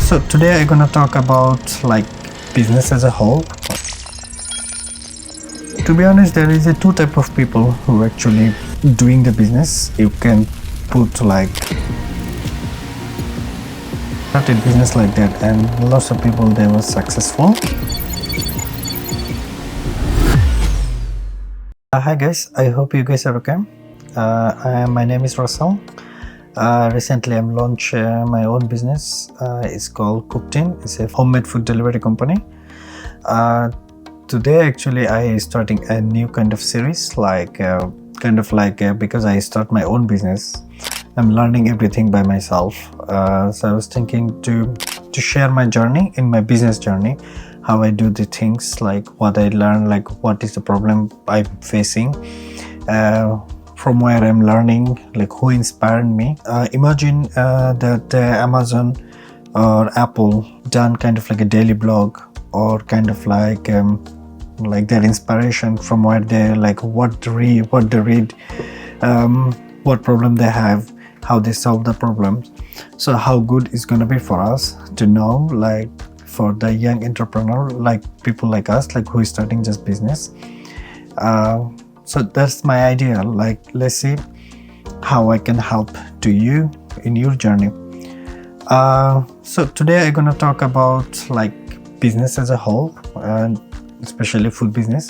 So today I'm gonna talk about like business as a whole. To be honest, there is a two type of people who actually doing the business. You can put like started business like that, and lots of people they were successful. Hi guys, I hope you guys are okay. My name is Russell. Recently I'm launched my own business. It's called Kookdin. It's a homemade food delivery company. Today actually I starting a new kind of series, because I start my own business, I'm learning everything by myself. So I was thinking to share my journey, in my business journey, how I do the things, like what I learn, like what is the problem I'm facing, from where I'm learning, like who inspired me. Imagine that Amazon or Apple done kind of like a daily blog, or kind of like their inspiration from where they like what they read, what problem they have, how they solve the problems. So how good is going to be for us to know, like for the young entrepreneur, like people like us, like who is starting this business. So that's my idea. Like, let's see how I can help to you in your journey. So today I'm gonna talk about like business as a whole, and especially food business.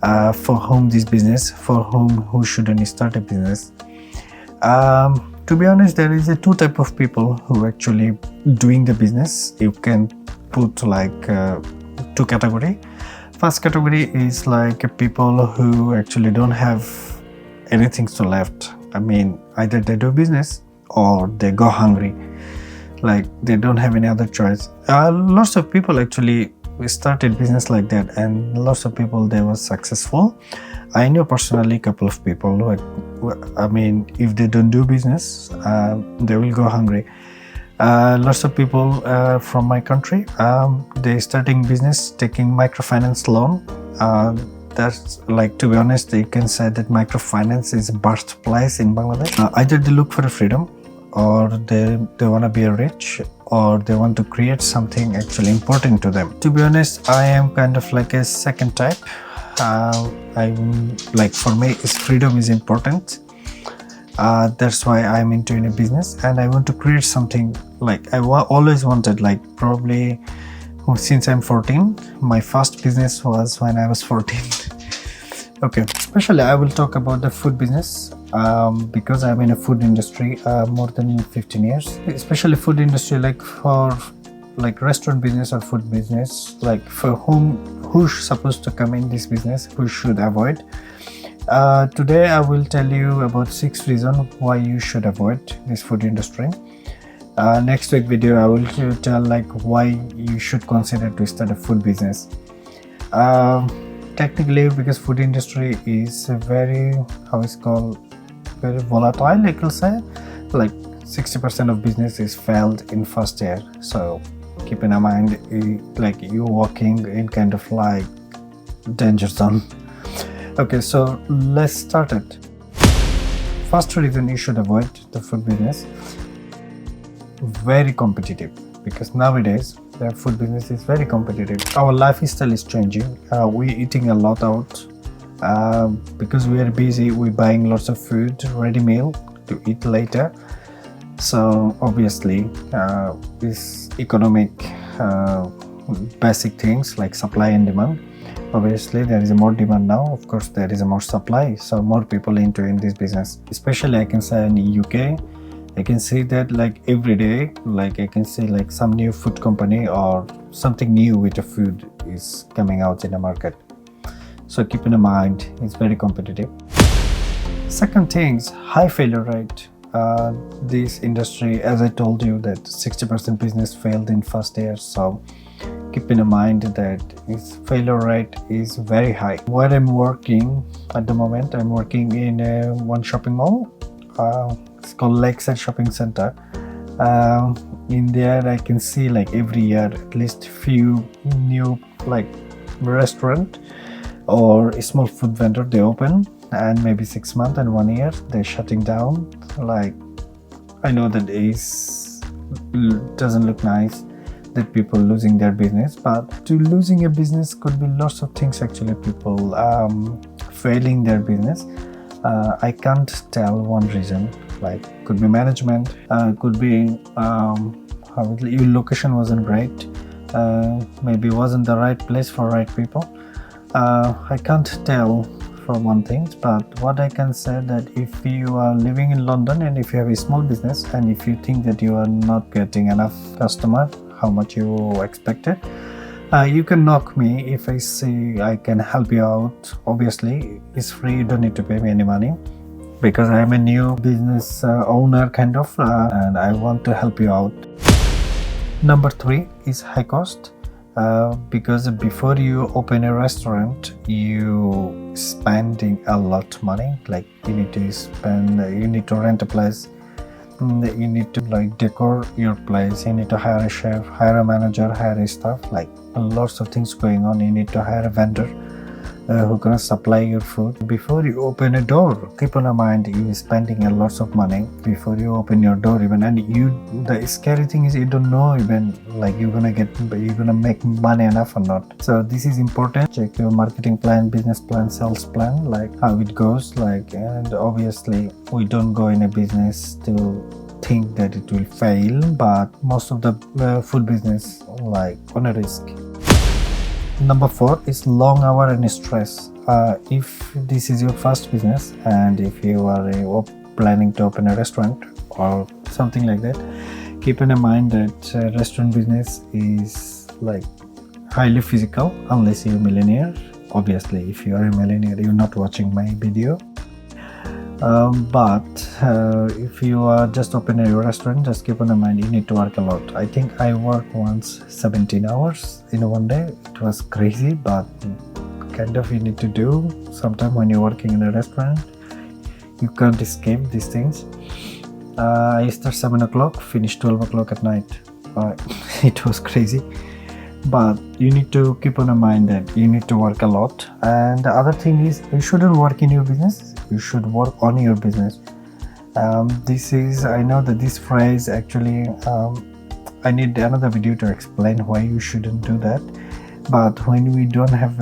For whom this business, for who shouldn't start a business. To be honest, there is a two type of people who actually doing the business. You can put like two category. First category is like people who actually don't have anything to left. I mean, either they do business or they go hungry, like they don't have any other choice. Lots of people actually started business like that, and lots of people they were successful. I know personally a couple of people who, I mean, if they don't do business, they will go hungry. Lots of people from my country, they starting business taking microfinance loan. That's like, to be honest, you can say that microfinance is birthplace in Bangladesh. Either they look for a freedom, or they want to be rich, or they want to create something actually important to them. To be honest, I am kind of like a second type. I'm like, for me is freedom is important. That's why I'm into in a business, and I want to create something. Like I always wanted, like probably since I'm 14. My first business was when I was 14. Okay, especially I will talk about the food business, because I'm in a food industry more than 15 years. Especially food industry, like for like restaurant business or food business, like for who's supposed to come in this business, who should avoid. Today I will tell you about 6 reasons why you should avoid this food industry. Next week video I will tell like why you should consider to start a food business. Technically, because food industry is a very, how it's called, very volatile, I will say. Like 60% of business is failed in first year. So keep in mind, like you're walking in kind of like danger zone. Okay, so let's start it. First reason you should avoid the food business: very competitive. Because nowadays the food business is very competitive. Our lifestyle is changing. We're eating a lot out, because we are busy. We're buying lots of food, ready meal to eat later. So obviously this economic basic things like supply and demand. Obviously there is a more demand now, of course there is a more supply, so more people into in this business. Especially I can say in the UK, I can see that like every day, like I can see like some new food company or something new with the food is coming out in the market. So keep in mind, it's very competitive. Second thing is high failure rate. This industry, as I told you, that 60% business failed in first year. So keep in mind that its failure rate is very high. Where I'm working at the moment, I'm working in one shopping mall. It's called Lakeside Shopping Center. In there I can see like every year at least few new like restaurant or a small food vendor they open, and maybe 6 months and 1 year they're shutting down. Like I know that doesn't look nice. that people losing their business, but to losing a business could be lots of things actually. People failing their business. I can't tell one reason. Like could be management, could be your location wasn't great, maybe wasn't the right place for right people. I can't tell for one thing, but what I can say that if you are living in London and if you have a small business and if you think that you are not getting enough customer how much you expected, you can knock me. If I say I can help you out, obviously it's free, you don't need to pay me any money, because I am a new business owner kind of, and I want to help you out. Number 3 is high cost. Because before you open a restaurant, you spending a lot of money. Like you need to rent a place, you need to like decor your place, you need to hire a chef, hire a manager, hire a staff, like lots of things going on. You need to hire a vendor who gonna supply your food. Before you open a door, keep in mind you spending a lots of money before you open your door even, and the scary thing is you don't know even like you're gonna make money enough or not. So this is important. Check your marketing plan, business plan, sales plan, like how it goes, like, and obviously we don't go in a business to think that it will fail, but most of the food business like on a risk. Number 4 is long hour and stress. If this is your first business and if you are planning to open a restaurant or something like that, keep in mind that restaurant business is like highly physical unless you're a millionaire. Obviously, if you are a millionaire, you're not watching my video. But if you are just opening a restaurant, just keep in mind you need to work a lot. I think I worked once 17 hours in one day. It was crazy, but kind of you need to do. Sometimes when you're working in a restaurant, you can't escape these things. I start 7 o'clock, finish 12 o'clock at night. It was crazy. But you need to keep in mind that you need to work a lot. And the other thing is you shouldn't work in your business, you should work on your business. I know that this phrase actually I need another video to explain why you shouldn't do that. But when we don't have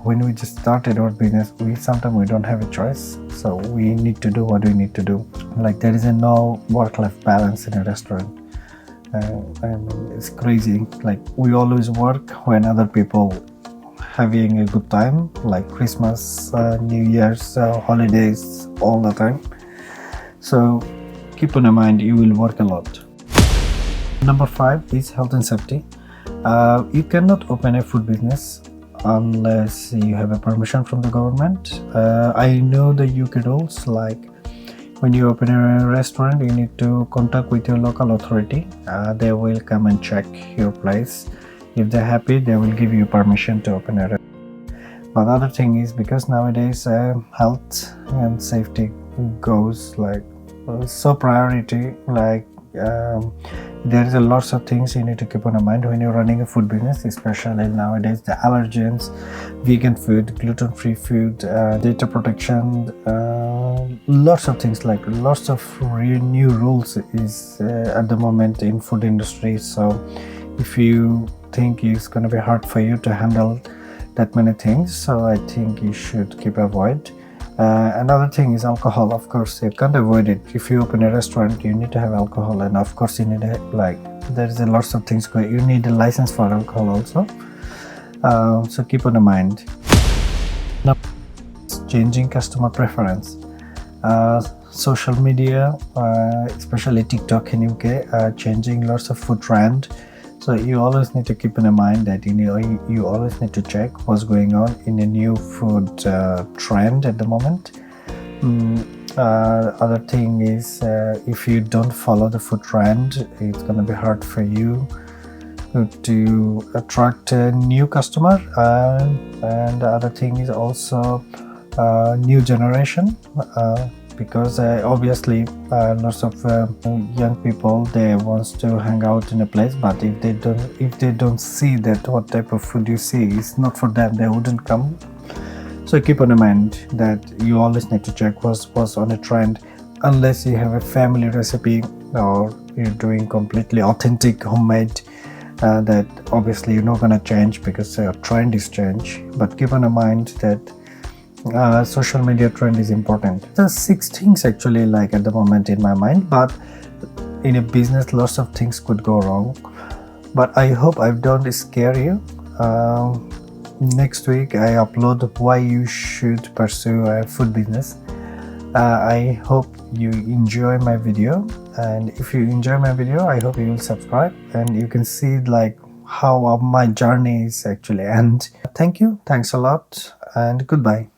when we just started our business, sometimes we don't have a choice, so we need to do what we need to do. Like there is no work-life balance in a restaurant. And it's crazy. Like we always work when other people having a good time, like Christmas, New Year's, holidays, all the time. So keep in mind you will work a lot. Number 5 is health and safety. You cannot open a food business unless you have a permission from the government. I know the UK rules, like when you open a restaurant, you need to contact with your local authority. They will come and check your place. If they're happy, they will give you permission to open a restaurant. But the other thing is, because nowadays health and safety goes like so priority, like there is a lots of things you need to keep in mind when you're running a food business, especially nowadays the allergens, vegan food, gluten-free food, data protection, lots of things, like lots of new rules is at the moment in food industry. So if you think it's going to be hard for you to handle that many things, so I think you should keep avoid. Another thing is alcohol. Of course, you can't avoid it. If you open a restaurant, you need to have alcohol, and of course you need there's a lots of things going. You need a license for alcohol also. So keep in mind. Now, changing customer preference. Social media, especially TikTok in UK, changing lots of food trend. So you always need to keep in mind that you always need to check what's going on in a new food trend at the moment. Other thing is if you don't follow the food trend, it's going to be hard for you to attract a new customer. And the other thing is also new generation. Because obviously lots of young people, they wants to hang out in a place, but if they don't see that what type of food you see is not for them, they wouldn't come. So keep in mind that you always need to check what's on a trend, unless you have a family recipe or you're doing completely authentic homemade that obviously you're not gonna change because trend is change, but keep in mind that social media trend is important. There's 6 things actually like at the moment in my mind, but in a business lots of things could go wrong, but I hope I don't scare you. Next week I upload why you should pursue a food business. I hope you enjoy my video, and if you enjoy my video I hope you will subscribe and you can see like how my journey is actually. And thanks a lot and goodbye.